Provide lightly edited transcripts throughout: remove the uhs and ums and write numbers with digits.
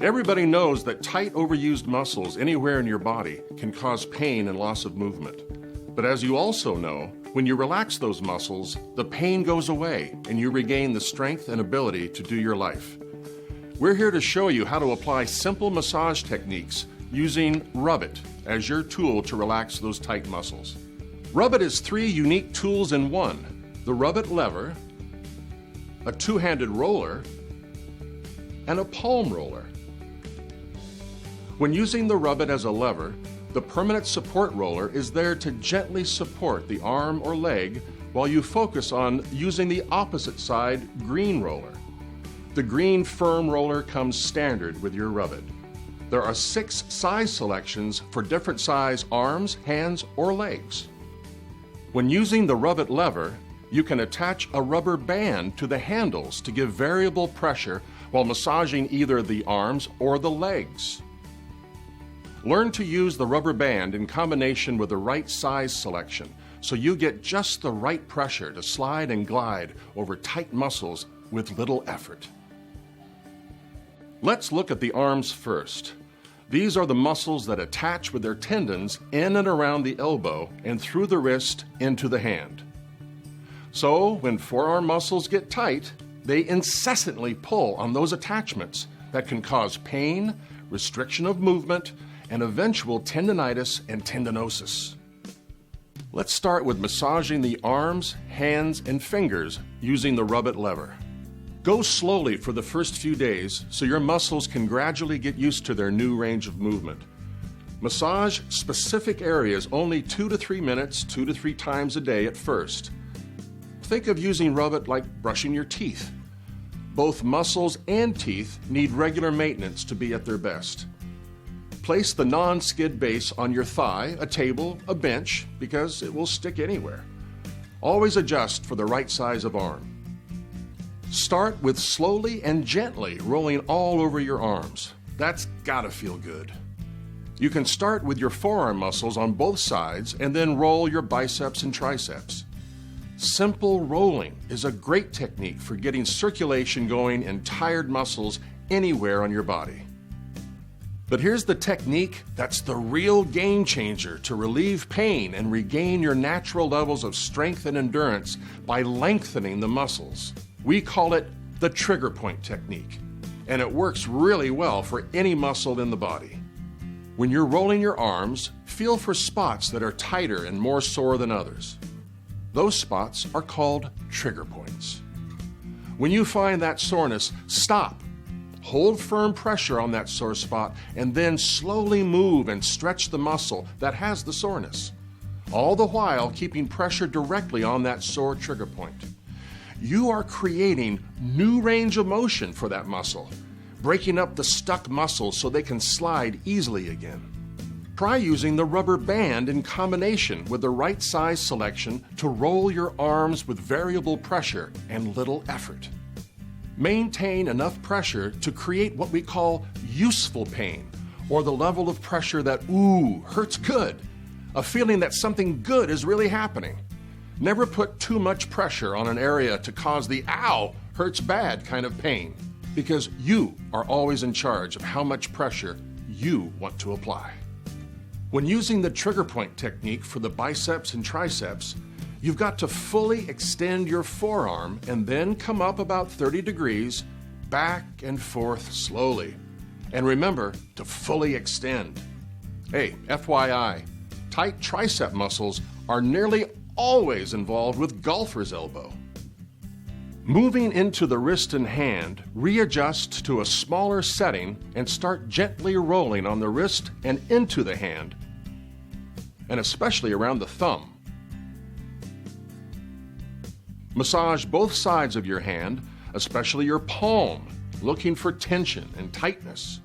Everybody knows that tight, overused muscles anywhere in your body can cause pain and loss of movement. But as you also know, when you relax those muscles, the pain goes away and you regain the strength and ability to do your life. We're here to show you how to apply simple massage techniques using Rubbit as your tool to relax those tight muscles. Rubbit is 3 unique tools in one: the Rubbit lever, a 2-handed roller, and a palm roller. When using the Rubbit as a lever, the permanent support roller is there to gently support the arm or leg while you focus on using the opposite side green roller. The green firm roller comes standard with your Rubbit. There are 6 size selections for different size arms, hands, or legs. When using the Rubbit lever, you can attach a rubber band to the handles to give variable pressure while massaging either the arms or the legs. Learn to use the rubber band in combination with the right size selection so you get just the right pressure to slide and glide over tight muscles with little effort. Let's look at the arms first. These are the muscles that attach with their tendons in and around the elbow and through the wrist into the hand. So, when forearm muscles get tight, they incessantly pull on those attachments that can cause pain, restriction of movement, and eventual tendinitis and tendinosis. Let's start with massaging the arms, hands, and fingers using the Rubbit lever. Go slowly for the first few days so your muscles can gradually get used to their new range of movement. Massage specific areas only 2 to 3 minutes, 2 to 3 times a day at first. Think of using Rubbit like brushing your teeth. Both muscles and teeth need regular maintenance to be at their best. Place the non-skid base on your thigh, a table, a bench, because it will stick anywhere. Always adjust for the right size of arm. Start with slowly and gently rolling all over your arms. That's gotta feel good. You can start with your forearm muscles on both sides and then roll your biceps and triceps. Simple rolling is a great technique for getting circulation going in tired muscles anywhere on your body. But here's the technique that's the real game changer to relieve pain and regain your natural levels of strength and endurance by lengthening the muscles. We call it the trigger point technique, and it works really well for any muscle in the body. When you're rolling your arms, feel for spots that are tighter and more sore than others. Those spots are called trigger points. When you find that soreness, stop. Hold firm pressure on that sore spot and then slowly move and stretch the muscle that has the soreness, all the while keeping pressure directly on that sore trigger point. You are creating new range of motion for that muscle, breaking up the stuck muscles so they can slide easily again. Try using the rubber band in combination with the right size selection to roll your arms with variable pressure and little effort. Maintain enough pressure to create what we call useful pain, or the level of pressure that, hurts good, a feeling that something good is really happening. Never put too much pressure on an area to cause the ow, hurts bad kind of pain, because you are always in charge of how much pressure you want to apply. When using the trigger point technique for the biceps and triceps, you've got to fully extend your forearm and then come up about 30 degrees, back and forth slowly. And remember to fully extend. Hey, FYI, tight tricep muscles are nearly always involved with golfer's elbow. Moving into the wrist and hand, readjust to a smaller setting and start gently rolling on the wrist and into the hand, and especially around the thumb. Massage both sides of your hand, especially your palm, looking for tension and tightness.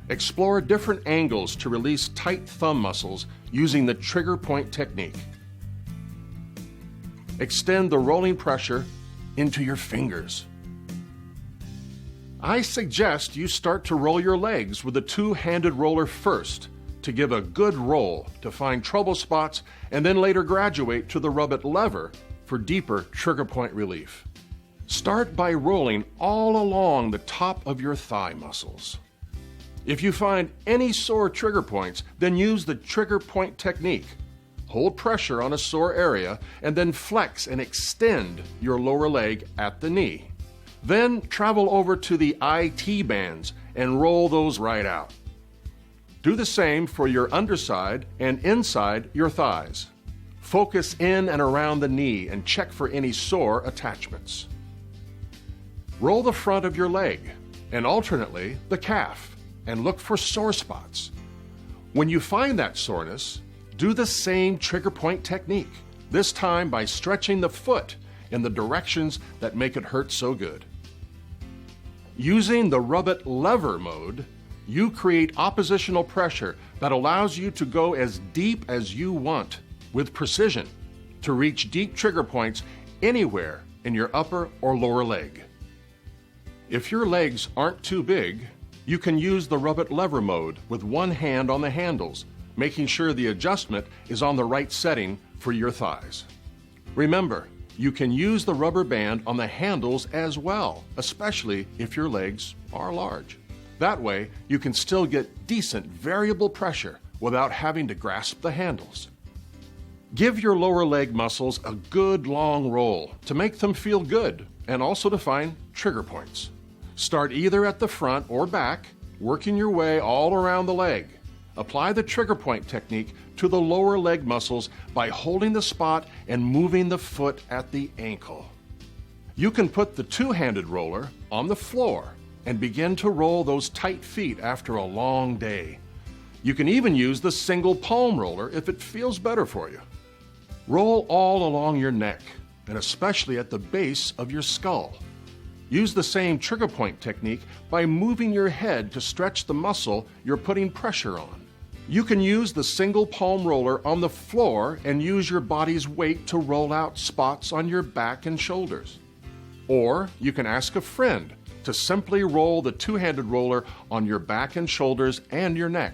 Explore different angles to release tight thumb muscles using the trigger point technique. Extend the rolling pressure into your fingers. I suggest you start to roll your legs with a 2-handed roller first to give a good roll to find trouble spots and then later graduate to the Rubbit lever for deeper trigger point relief. Start by rolling all along the top of your thigh muscles. If you find any sore trigger points, then use the trigger point technique. Hold pressure on a sore area and then flex and extend your lower leg at the knee. Then travel over to the IT bands and roll those right out. Do the same for your underside and inside your thighs. Focus in and around the knee and check for any sore attachments. Roll the front of your leg and alternately the calf and look for sore spots. When you find that soreness, do the same trigger point technique, this time by stretching the foot in the directions that make it hurt so good. Using the Rubbit lever mode, you create oppositional pressure that allows you to go as deep as you want with precision to reach deep trigger points anywhere in your upper or lower leg. If your legs aren't too big, you can use the Rubbit lever mode with one hand on the handles, making sure the adjustment is on the right setting for your thighs. Remember, you can use the rubber band on the handles as well, especially if your legs are large. That way, you can still get decent variable pressure without having to grasp the handles. Give your lower leg muscles a good long roll to make them feel good and also to find trigger points. Start either at the front or back, working your way all around the leg. Apply the trigger point technique to the lower leg muscles by holding the spot and moving the foot at the ankle. You can put the two-handed roller on the floor and begin to roll those tight feet after a long day. You can even use the single palm roller if it feels better for you. Roll all along your neck and especially at the base of your skull. Use the same trigger point technique by moving your head to stretch the muscle you're putting pressure on. You can use the single palm roller on the floor and use your body's weight to roll out spots on your back and shoulders. Or you can ask a friend to simply roll the two-handed roller on your back and shoulders and your neck.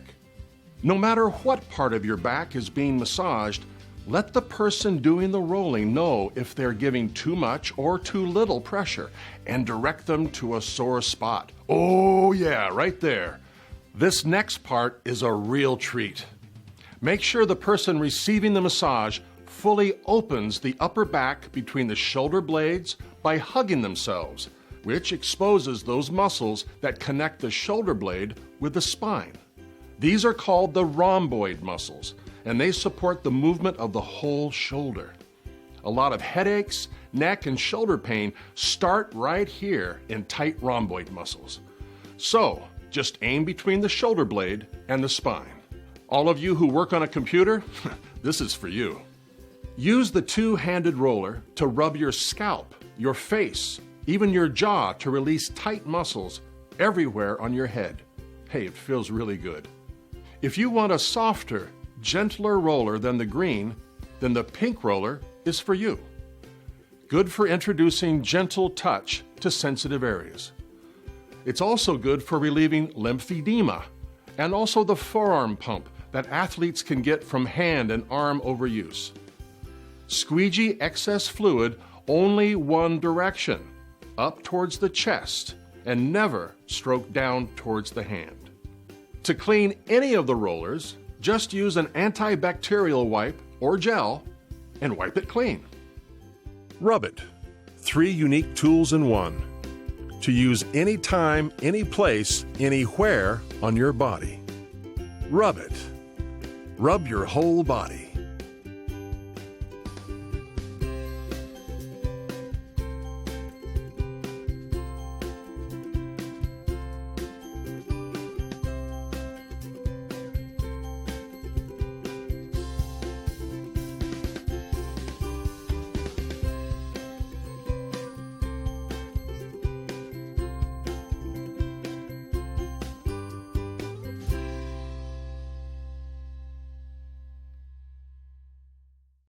No matter what part of your back is being massaged, let the person doing the rolling know if they're giving too much or too little pressure and direct them to a sore spot. Oh yeah, right there. This next part is a real treat. Make sure the person receiving the massage fully opens the upper back between the shoulder blades by hugging themselves, which exposes those muscles that connect the shoulder blade with the spine. These are called the rhomboid muscles, and they support the movement of the whole shoulder. A lot of headaches, neck, and shoulder pain start right here in tight rhomboid muscles. So, just aim between the shoulder blade and the spine. All of you who work on a computer, this is for you. Use the two-handed roller to rub your scalp, your face, even your jaw to release tight muscles everywhere on your head. Hey, it feels really good. If you want a softer, gentler roller than the green, then the pink roller is for you. Good for introducing gentle touch to sensitive areas. It's also good for relieving lymphedema and also the forearm pump that athletes can get from hand and arm overuse. Squeegee excess fluid only one direction, up towards the chest, and never stroke down towards the hand. To clean any of the rollers, just use an antibacterial wipe or gel and wipe it clean. Rubbit, 3 unique tools in one. To use anytime, any place, anywhere on your body. Rubbit. Rub your whole body.